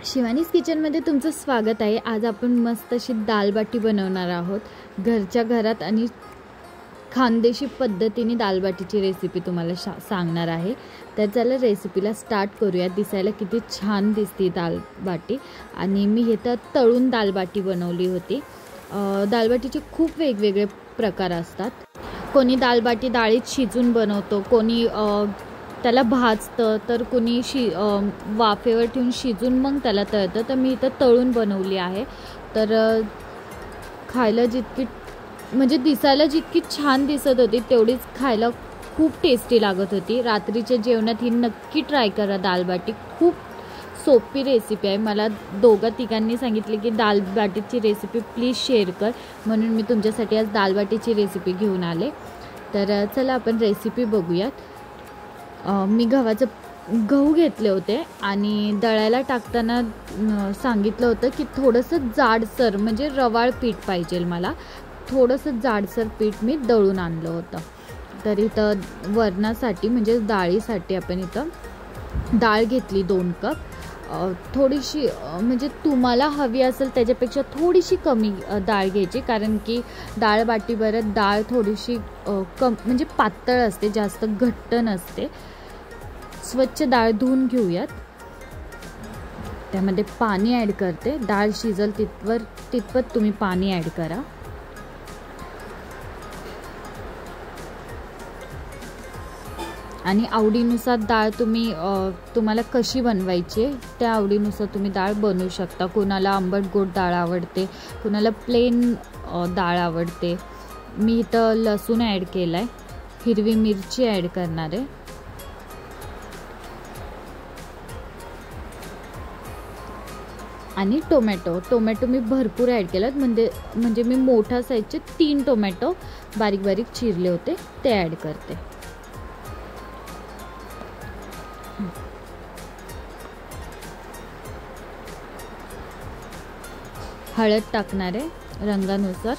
शिवानीज किचनमध्ये तुमचं स्वागत आहे। आज आपण मस्त अशी दाल बाटी बनवणार आहोत घरच्या घरात आणि खानदेशी पद्धतीने दाल बाटीची रेसिपी तुम्हाला सांगणार आहे। तर चला रेसिपीला स्टार्ट करूया। दिसायला किती छान दिसते दाल बाटी आणि मी इथं तळून दाल बाटी बनवली होती। दाल बाटीचे खूप वेगवेगळे प्रकार असतात। कोणी दाल बाटी डाळीत शिजून बनवतो, कोणी त्याला भाजतं, तर कोणी वाफेवर ठेवून शिजून मग त्याला तळतं। तर मी इथं तळून बनवली आहे। तर खायला जितकी म्हणजे दिसायला जितकी छान दिसत होती तेवढीच खायला खूप टेस्टी लागत होती। रात्रीच्या जेवणात ही नक्की ट्राय करा दाल बाटी। खूप सोपी रेसिपी आहे। मला दोघा तिघांनी सांगितले की दाल बाटीची रेसिपी प्लीज शेअर कर, म्हणून मी तुमच्यासाठी आज दाल बाटीची रेसिपी घेऊन आले। तर चला आपण रेसिपी बघूयात। मी गहू घेतले होते आणि दळायला टाकताना सांगितलं होतं की थोडंसं जाडसर म्हणजे रवाळ पीठ पाहिजे मला। थोडंसं जाडसर पीठ मी दळून आणलं होतं। तर इथं वरणासाठी म्हणजे डाळीसाठी आपण इथं डाळ घेतली 2 कप। थोडीशी म्हणजे तुम्हाला हवी असेल त्याच्यापेक्षा थोडीशी कमी डाळ घ्यायची, कारण की डाळ बाटीबरोबर डाळ थोडीशी म्हणजे पातळ असते, जास्त घट्ट नसते। स्वच्छ डाळ धुवून घेऊयात। त्यामध्ये पाणी ॲड करते। डाळ शिजल तितपत तुम्ही पाणी ॲड करा। आणि आवडीनुसार डाळ तुम्हाला कशी बनवायची त्या आवडीनुसार तुम्ही डाळ बनवू शकता। कोणाला आंबट गोड डाळ आवडते, कोणाला प्लेन डाळ आवडते। मी इथं लसूण ॲड केला आहे, हिरवी मिरची ॲड करणार आहे आणि टोमॅटो मी भरपूर ॲड केलात। म्हणजे मी मोठा साईजचे 3 टोमॅटो बारीक बारीक चिरले होते ते ॲड करते। हळद टाकणार आहे रंगानुसार।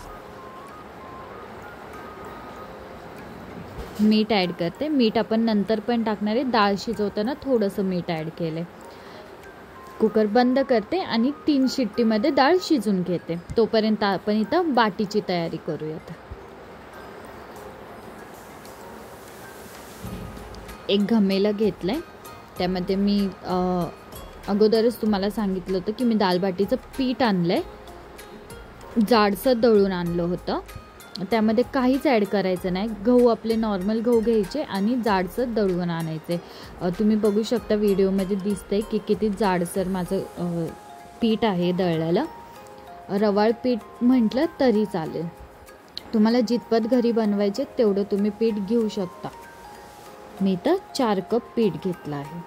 मीठ ॲड करते। मीठ आपण नंतर पण टाकणार आहे, डाळ शिजवताना थोडंसं मीठ ॲड केलं आहे। कुकर बंद करते आणि 3 शिट्टीमध्ये डाळ शिजून घेते। तोपर्यंत आपण इथं बाटीची तयारी करूयात। एक घमेलं घेतलंय, त्यामध्ये मी अगोदरच तुम्हाला सांगितलं होतं की मी दाल बाटीचं पीठ आणलंय, जाडसर दळून आणलं होतं। त्यामध्ये काहीच ॲड करायचं नाही। गहू आपले नॉर्मल गहू घ्यायचे आणि जाडसर दळून आणायचे। तुम्ही बघू शकता व्हिडिओमध्ये दिसतंय की किती जाडसर माझं पीठ आहे दळलेलं। रवाळ पीठ म्हटलं तरी चालेल, तुम्हाला जितपत घरी बनवायचे तेवढं तुम्ही पीठ घेऊ शकता। मी तर 4 कप पीठ घेतलं आहे।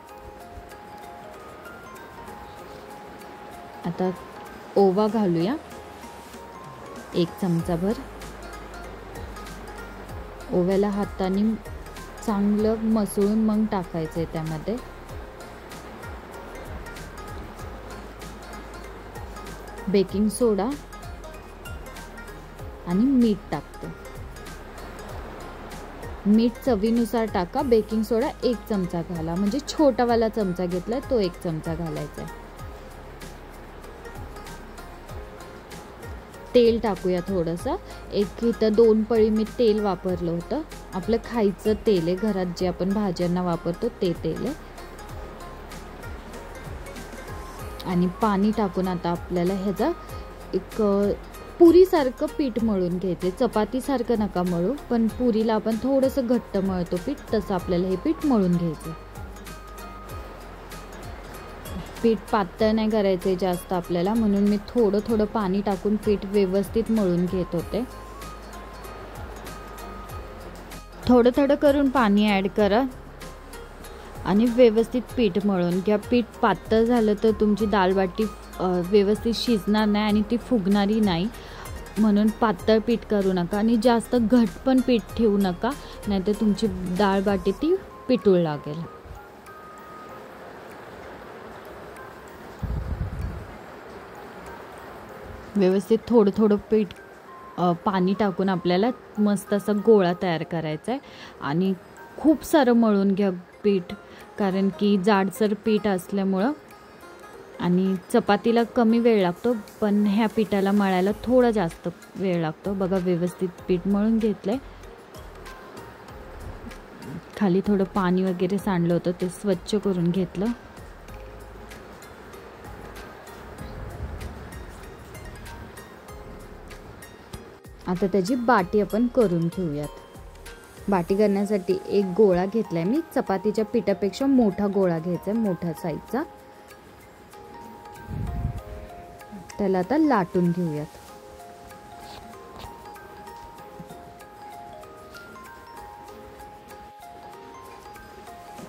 आता ओवा घालूया 1 चमचाभर। ओव्याला हाताने चांगलं मसळून मग टाकायचं आहे त्यामध्ये। बेकिंग सोडा आणि मीठ टाकते। मीठ चवीनुसार टाका। बेकिंग सोडा 1 चमचा घाला, म्हणजे छोटावाला चमचा घेतलाय तो 1 चमचा घालायचा आहे। तेल टाकूया थोडंसं। इथं 2 पळी मी तेल वापरलं होतं। आपलं खायचं तेल आहे, घरात जे आपण भाज्यांना वापरतो ते तेल आहे। आणि पाणी टाकून आता आपल्याला ह्याचा एक पुरीसारखं पीठ मळून घ्यायचं। चपातीसारखं नका मळू, पण पुरीला आपण थोडंसं घट्ट मळतो पीठ, तसं आपल्याला हे पीठ मळून घ्यायचं। पीठ पातळ नाही करायचे जास्त आपल्याला, म्हणून मी थोडं पाणी टाकून पीठ व्यवस्थित मळून घेत होते। थोडं करून पाणी ॲड करा आणि व्यवस्थित पीठ मळून घ्या। पीठ पातळ झालं तर तुमची दाल बाटी व्यवस्थित शिजणार नाही आणि ती फुगणारी नाही, म्हणून पातळ पीठ करू नका आणि जास्त घट पण पीठ ठेवू नका, नाहीतर तुमची दाल बाटी ती पिटूळ लागेल। व्यवस्थित थोडं पीठ पाणी टाकून आपल्याला मस्त असा गोळा तयार करायचा आहे आणि खूप सारं मळून घ्या पीठ, कारण की जाडसर पीठ असल्यामुळं आणि चपातीला कमी वेळ लागतो, पण ह्या पिठाला मळायला थोडा जास्त वेळ लागतो. बघा व्यवस्थित पीठ मळून घेतलं आहे. खाली थोडं पाणी वगैरे सांडलं होतं, ते स्वच्छ करून घेतलं. आता त्याची बाटी आपण करून घेऊयात. बाटी करण्यासाठी एक गोळा घेतलाय मी. चपातीच्या पिठापेक्षा मोठा गोळा घ्यायचा, मोठ्या साईजचा. त्याला आता लाटून घेऊयात.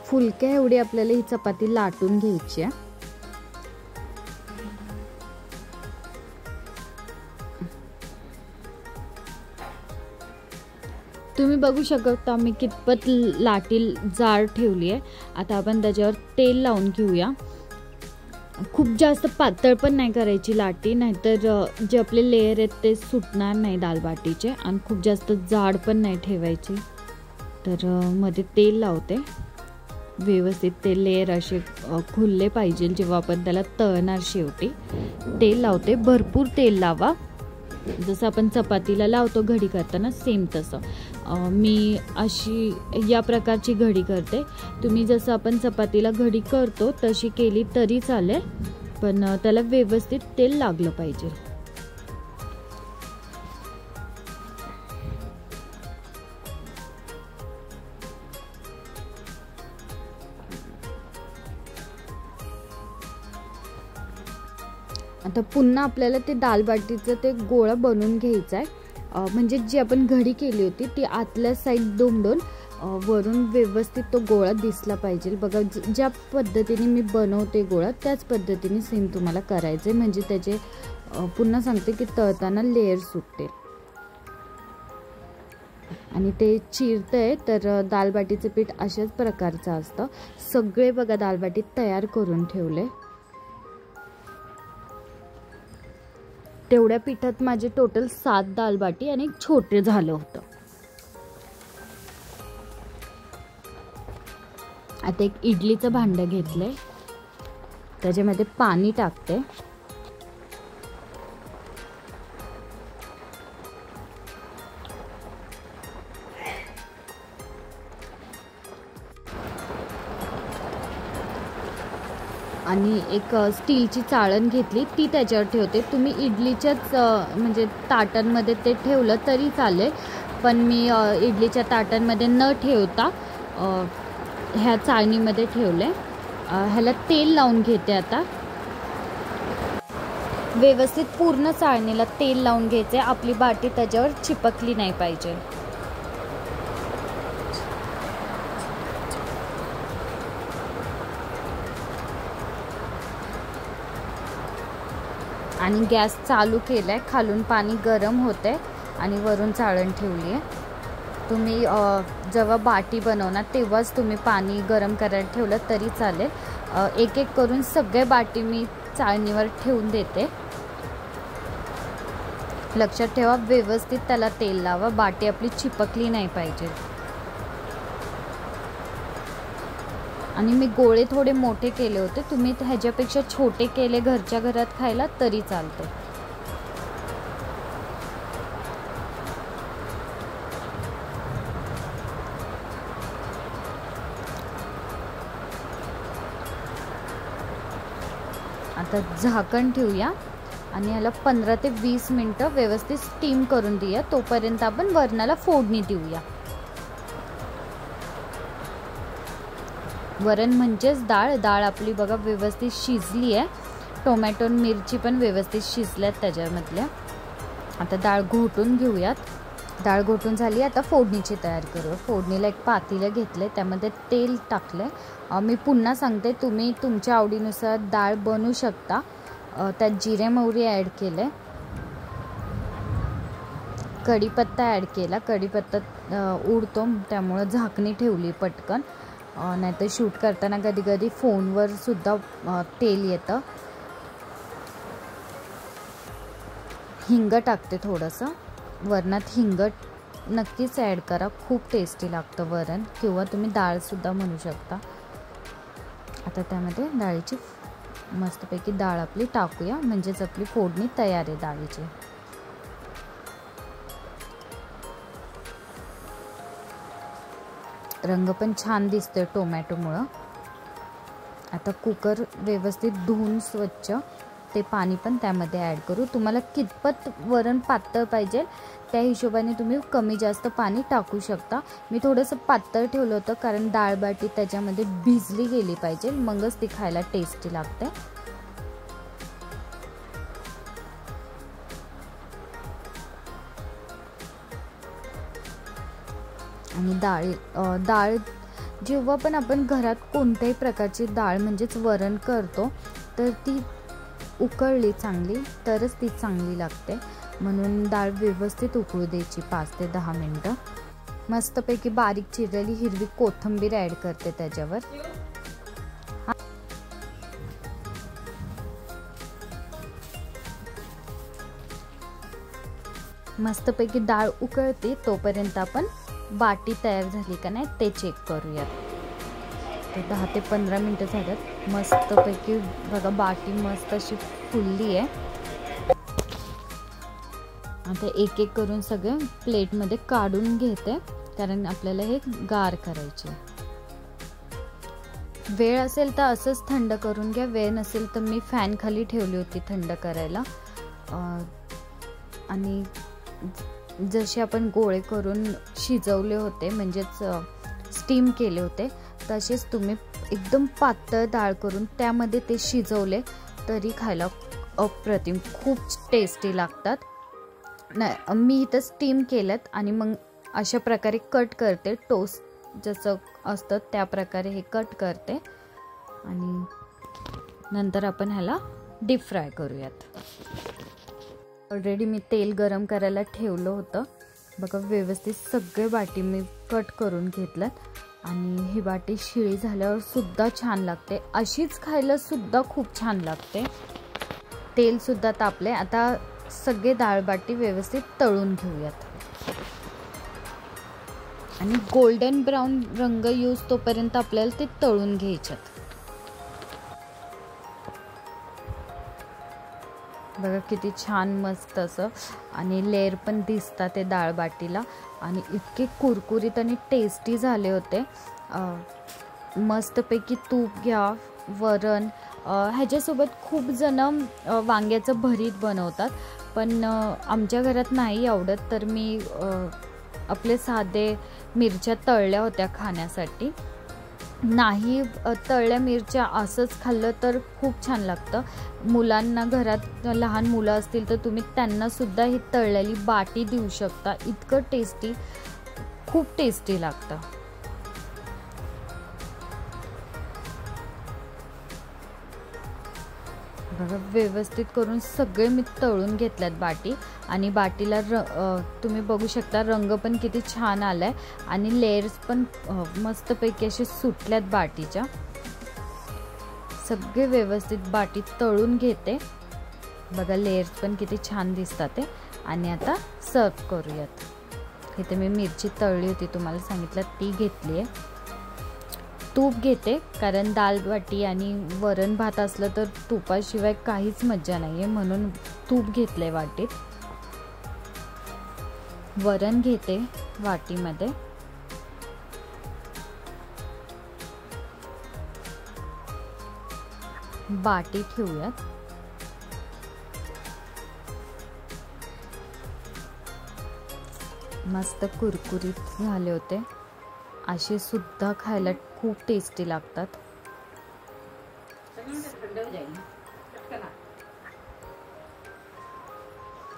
फुलक्या एवढी आपल्याला ही चपाती लाटून घ्यायची आहे. तुम्ही बघू शकता मी कितपत लाटी जाड ठेवली आहे. आता आपण त्याच्यावर तेल लावून घेऊया. खूप जास्त पातळ पण नाही करायची लाटी, नाहीतर जे आपले लेयर आहेत ते सुटणार नाही दालबाटीचे. आणि खूप जास्त जाड पण नाही ठेवायची. तर मध्ये तेल लावते. व्यवस्थित ते लेयर असे खुलले पाहिजे जेव्हा आपण त्याला तळणार. शेवटी तेल लावते. भरपूर तेल लावा, जसं आपण चपातीला लावतो घडी करताना, सेम तसं. मी अशी या प्रकारची घडी करते. तुम्ही जसं आपण चपातीला घडी करतो तशी केली तरी चालेल, पण त्याला व्यवस्थित तेल लागलं पाहिजे. आता पुन्हा आपल्याला ते दालबाटीचं ते गोळा बनवून घ्यायचं आहे. म्हणजे जी आपण घडी केली होती ती आतल्या साईड दोंडून वरून व्यवस्थित तो गोळा दिसला पाहिजे. बघा ज्या पद्धतीने मी बनवते गोळा त्याच पद्धतीने सेम तुम्हाला करायचे, म्हणजे त्याचे पुन्हा सांगते की तळताना लेयर सुटते. आणि ते चिरतंय तर दालबाटीचं पीठ अशाच प्रकारचं असतं. सगळे बघा दालबाटी तयार करून ठेवले. तेवढ्या पिठात माझे टोटल 7 दालबाटी आणि एक छोटे झालं होतं. आता एक इडलीचं भांडं घेतलंय, त्याच्यामध्ये पाणी टाकते. आणि एक स्टीलची चाळण घेतली, ती त्याच्यावर ठेवते. तुम्ही इडलीच्याच म्हणजे ताटांमध्ये ते ठेवलं तरी चालेल, पण मी इडलीच्या ताटांमध्ये न ठेवता ह्या चाळणीमध्ये ठेवले. ह्याला तेल लावून घेते. आता व्यवस्थित पूर्ण चाळणीला तेल लावून घ्यायचे. आपली बाटी त्याच्यावर चिपकली नाही पाहिजे. आणि गॅस चालू केलाय. खालून पाणी गरम होते आणि वरून चाळण ठेवली आहे. तुम्ही जेव्हा बाटी बनवणार तेव्हाच तुम्ही पाणी गरम करायला ठेवलं तरी चालेल. एक एक करून सगळे बाटी मी चाळणीवर ठेवून देते. लक्षात ठेवा, व्यवस्थित त्याला तेल लावा. बाटी आपली चिपकली नाही पाहिजे. आणि मी गोळे थोडे मोठे केले होते. तुम्ही ह्याच्यापेक्षा छोटे केले घरच्या घरात खायला तरी चालते. आता झाकण ठेवूया आणि याला 15 ते 20 मिनिटं व्यवस्थित स्टीम करून देऊया. तोपर्यंत आपण वरणाला फोडणी देऊया. वरण म्हणजेच डाळ आपली बघा व्यवस्थित शिजली आहे. टोमॅटो मिरची पण व्यवस्थित शिजल्यात त्याच्यामधल्या. आता डाळ घोटून घेऊयात. डाळ घोटून झाली. आता फोडणीची तयारी करूया. फोडणीला एक पातेलं घेतले, त्यामध्ये तेल टाकले. मी पुन्हा सांगते, तुम्ही तुमच्या आवडीनुसार डाळ बनवू शकता. त्यात जिरे मोहरी ॲड केले, कढीपत्ता ॲड केला. कढीपत्ता उडतो त्यामुळं झाकणी ठेवली पटकन, नाहीतर शूट करताना कधी कधी फोनवर सुद्धा तेल येतं. हिंग टाकते थोडंसं. वरणात हिंग नक्कीच ॲड करा, खूप टेस्टी लागतं वरण, किंवा तुम्ही डाळसुद्धा म्हणू शकता. आता त्यामध्ये डाळीची मस्तपैकी डाळ आपली टाकूया, म्हणजेच आपली फोडणी तयार आहे डाळीची. रंग पण छान दिसतोय टोमॅटोमुळं. आता कुकर व्यवस्थित धुवून स्वच्छ ते पाणी पण त्यामध्ये ॲड करू. तुम्हाला कितपत वरण पातळ पाहिजे त्या हिशोबाने तुम्ही कमी जास्त पाणी टाकू शकता. मी थोडंसं पातळ ठेवलं होतं कारण डाळबाटी त्याच्यामध्ये भिजली गेली पाहिजे, मगच ती खायला टेस्टी लागते. आणि डाळ जेव्हा पण आपण घरात कोणत्याही प्रकारची डाळ म्हणजेच वरण करतो तर ती उकळली चांगली तरच ती चांगली लागते. म्हणून डाळ व्यवस्थित उकळू द्यायची 5 ते 10 मिनटं. मस्तपैकी बारीक चिरलेली हिरवी कोथिंबीर ॲड करते त्याच्यावर. मस्तपैकी डाळ उकळते तोपर्यंत आपण बाटी तयार झाली का नाही ते चेक करूयात. तर 10 ते 15 मिनटं झाल्यात. मस्तपैकी बघा बाटी मस्त अशी फुलली आहे. आता एक एक करून सगळं प्लेटमध्ये काढून घेते कारण आपल्याला हे गार करायचे. वेळ असेल तर असंच थंड करून घ्या, वेळ नसेल तर मी फॅन खाली ठेवली होती थंड करायला. आणि जसे आपण गोळे करून शिजवले होते म्हणजेच स्टीम केले होते तसेच तुम्ही एकदम पातळ डाळ करून त्यामध्ये ते शिजवले तरी खायला अप्रतिम खूप टेस्टी लागतात. नाही मी इथं स्टीम केल्यात आणि मग अशा प्रकारे कट करते. टोस्ट जसं असतं त्या प्रकारे हे कट करते आणि नंतर आपण ह्याला डीप फ्राय करूयात. ऑलरेडी मी तेल गरम करायला ठेवलं होतं. बघा व्यवस्थित सगळे बाटी मी कट करून घेतलं आणि ही बाटी शिळी झाल्यावर सुद्धा छान लागते, अशीच खायला सुद्धा खूप छान लागते. तेल सुद्धा तापले. आता सगळे डाळबाटी व्यवस्थित तळून घेऊयात आणि गोल्डन ब्राऊन रंग येऊस तोपर्यंत आपल्याला ते तळून घ्यायच्यात. बघा किती छान मस्त असं आणि लेअर पण दिसतात ते डाळबाटीला आणि इतके कुरकुरीत आणि टेस्टी झाले होते. मस्तपैकी तूप घ्या, वरण. ह्याच्यासोबत खूप जण वांग्याचं भरीत बनवतात पण आमच्या घरात नाही आवडत तर मी आपले साधे मिरच्या तळल्या होत्या खाण्यासाठी. नाही तळल्या मिरच्या असंच खाल्लं तर खूप छान लागतं. मुलांना घरात लहान मुलं असतील तर तुम्ही त्यांनासुद्धा ही तळलेली बाटी देऊ शकता. इतकं टेस्टी, खूप टेस्टी लागतं. बघा व्यवस्थित करून सगळे मी तळून घेतल्यात बाटी आणि बाटीला तुम्ही बघू शकता रंग पण किती छान आलाय आणि लेयर्स पण मस्तपैकी असे सुटल्यात बाटीच्या. सगळे व्यवस्थित बाटी तळून घेते. बघा लेयर्स पण किती छान दिसतात ते. आणि आता सर्व करूयात. इथे मी मिरची तळली होती तुम्हाला सांगितलं ती घेतली आहे. तूप घेते कारण दालबाटी आणि वरण भात असलं तर तुपाशिवाय काहीच मज्जा नाही आहे म्हणून तूप घेतलं आहे वाटीत. वरण घेते वाटीमध्ये. बाटी ठेवूयात. मस्त कुरकुरीत झाले होते. असे सुद्धा खायला खूप टेस्टी लागतात.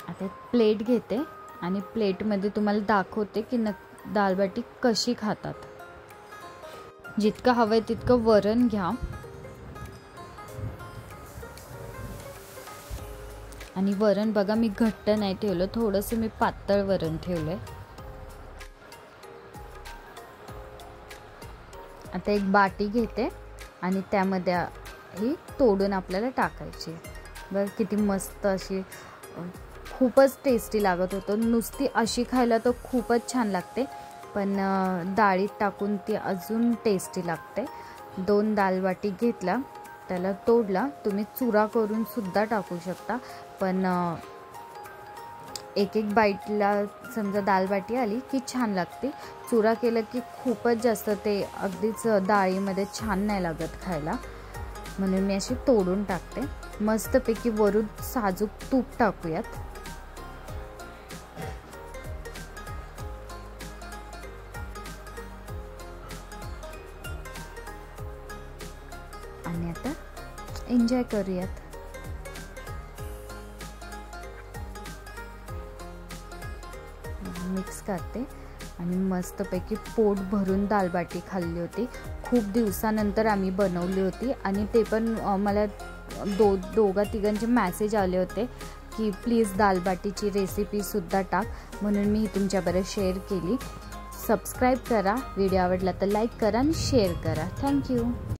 आता प्लेट घेते आणि प्लेटमध्ये तुम्हाला दाखवते की दालबाटी कशी खातात. जितकं हवंय तितकं वरण घ्या आणि वरण बघा मी घट्ट नाही ठेवलं, थोडंसं मी पातळ वरण ठेवलंय. आता एक बाटी घेते आणि त्यामध्ये ही तोडून आपल्याला टाकायची. बघ किती मस्त अशी खूपच टेस्टी लागत होतं. नुसती अशी खायला तर खूपच छान लागते पण डाळीत टाकून ती अजून टेस्टी लागते. 2 दालबाटी घेतला त्याला तोडला. तुम्ही चुरा करून सुद्धा टाकू शकता, पण एक बाईटला समजा दाल बाटी आली की छान लागते. चुरा केलं की खूपच जास्त ते अगदीच डाळीमध्ये छान नाही लागत खायला, म्हणून मी अशी तोडून टाकते. मस्तपैकी वरून साजूक तूप टाकूयात. आणि आता एन्जॉय करूयात. मिक्स करते आणि मस्तपैकी पोट भरून दालबाटी खाल्ली होती. खूप दिवसानंतर आम्ही बनवली होती आणि ते पण मला दोघा तिघांचे मेसेज आले होते की प्लीज दालबाटीची रेसिपीसुद्धा टाक, म्हणून मी ही तुमच्याबरोबर शेअर केली. सबस्क्राईब करा, व्हिडिओ आवडला तर लाईक करा आणि शेअर करा. थँक्यू.